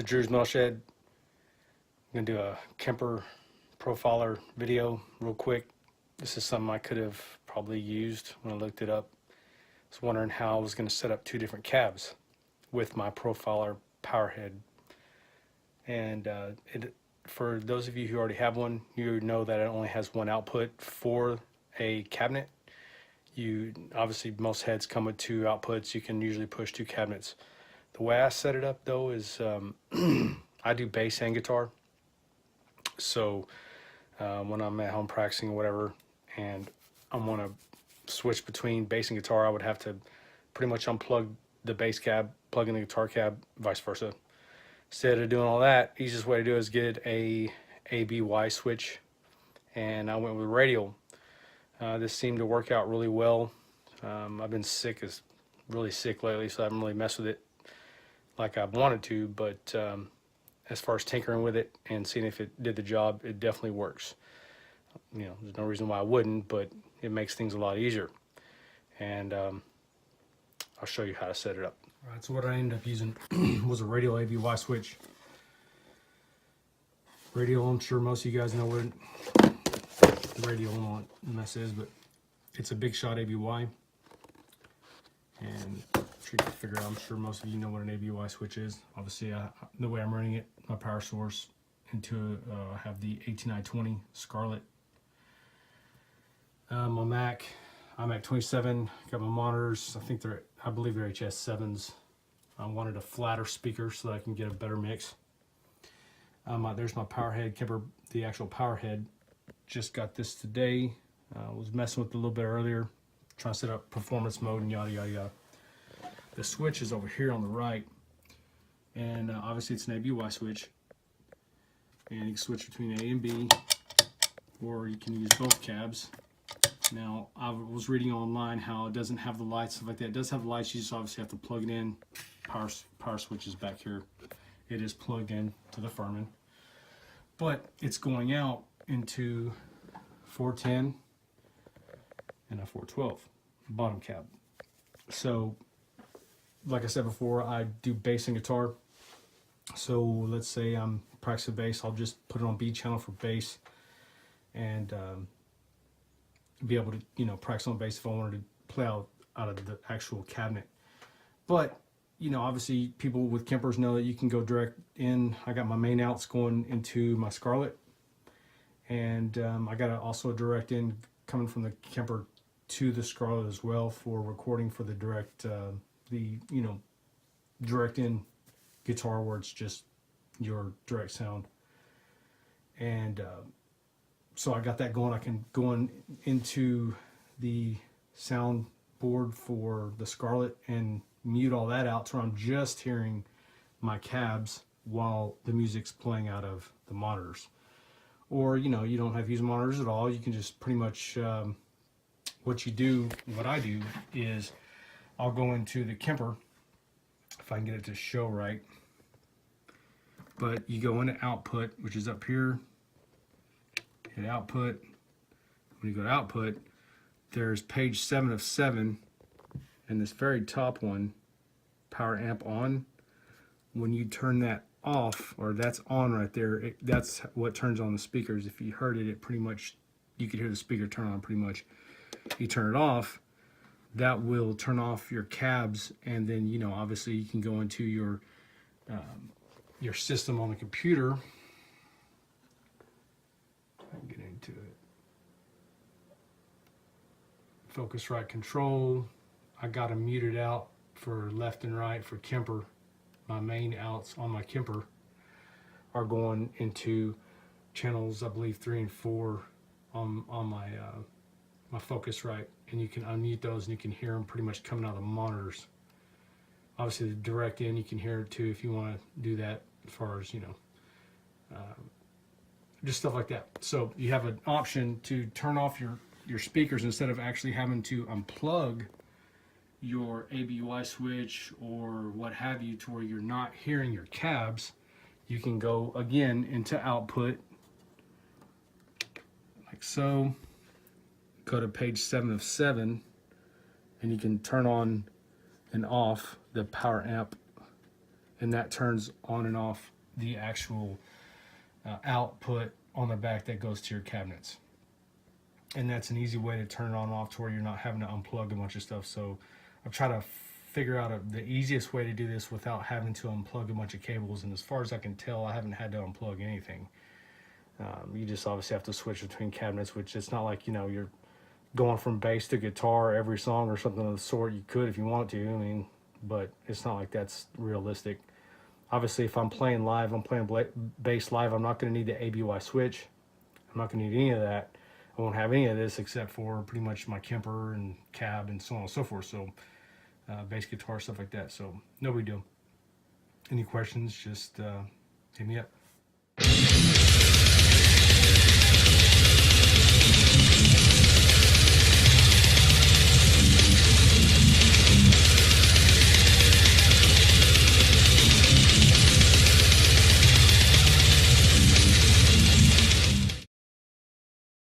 So Drew's Metal Shed. I'm gonna do a Kemper Profiler video real quick. This is something I could have probably used when I looked it up. I was wondering how I was gonna set up two different cabs with my Profiler PowerHead. And for those of you who already have one, you know that it only has one output for a cabinet. Obviously most heads come with two outputs. You can usually push two cabinets. The way I set it up though is I do bass and guitar. So when I'm at home practicing or whatever, and I want to switch between bass and guitar, I would have to pretty much unplug the bass cab, plug in the guitar cab, vice versa. Instead of doing all that, easiest way to do it is get a ABY switch, and I went with radial. This seemed to work out really well. I've been really sick lately, so I haven't really messed with it like I wanted to, but as far as tinkering with it and seeing if it did the job, it definitely works. You know, there's no reason why I wouldn't, but it makes things a lot easier. And I'll show you how to set it up. All right, so what I ended up using was a radial ABY switch. Radial, I'm sure most of you guys know what the radial and all that mess is, but it's a big shot ABY. And tricky to figure out. I'm sure most of you know what an ABY switch is. Obviously, the way I'm running it, my power source into I have the 18920 Scarlett. My Mac, iMac 27. Got my monitors. I believe they're HS7s. I wanted a flatter speaker so that I can get a better mix. There's my PowerHead, Kemper, the actual PowerHead. Just got this today. Was messing with it a little bit earlier, trying to set up performance mode and yada yada yada. The switch is over here on the right, and obviously it's an ABY switch, and you can switch between A and B, or you can use both cabs. Now I was reading online how it doesn't have the lights, stuff like that. It does have the lights, you just obviously have to plug it in. Power switch is back here. It is plugged in to the Furman, but it's going out into 410 and a 412 bottom cab. So like I said before, I do bass and guitar. So let's say I'm practicing bass, I'll just put it on B channel for bass, and be able to, you know, practice on bass if I wanted to play out of the actual cabinet. But you know, obviously people with Kempers know that you can go direct in. I got my main outs going into my Scarlett, and I got also a direct in coming from the Kemper to the Scarlett as well for recording for the direct direct in guitar where it's just your direct sound. And so I got that going. I can go into the sound board for the Scarlett and mute all that out so I'm just hearing my cabs while the music's playing out of the monitors. Or, you know, you don't have to use monitors at all. You can just pretty much what I do is I'll go into the Kemper, if I can get it to show right, but you go into output, which is up here, hit output. When you go to output, there's page 7 of 7, and this very top one, power amp on. When you turn that off, or that's on right there, that's what turns on the speakers. If you heard it, it pretty much, you could hear the speaker turn on pretty much. You turn it off, that will turn off your cabs, and then, you know, obviously you can go into your system on the computer. I can get into it. Focusrite control. I got them muted out for left and right for Kemper. My main outs on my Kemper are going into channels, I believe 3 and 4 on my my Focusrite, and you can unmute those and you can hear them pretty much coming out of the monitors. Obviously the direct in, you can hear it too if you want to do that, as far as, you know, just stuff like that. So you have an option to turn off your speakers instead of actually having to unplug your ABY switch or what have you to where you're not hearing your cabs. You can go again into output like so, go to page 7 of 7, and you can turn on and off the power amp and that turns on and off the actual output on the back that goes to your cabinets. And that's an easy way to turn it on and off to where you're not having to unplug a bunch of stuff. So I've tried to figure out the easiest way to do this without having to unplug a bunch of cables, and as far as I can tell, I haven't had to unplug anything. You just obviously have to switch between cabinets, which it's not like, you know, you're going from bass to guitar every song or something of the sort. You could if you want to, I mean, but it's not like that's realistic. Obviously, if I'm playing live, I'm playing bass live, I'm not going to need the ABY switch. I'm not going to need any of that. I won't have any of this except for pretty much my Kemper and cab and so on and so forth. So bass guitar, stuff like that. So no big deal. Any questions, just hit me up.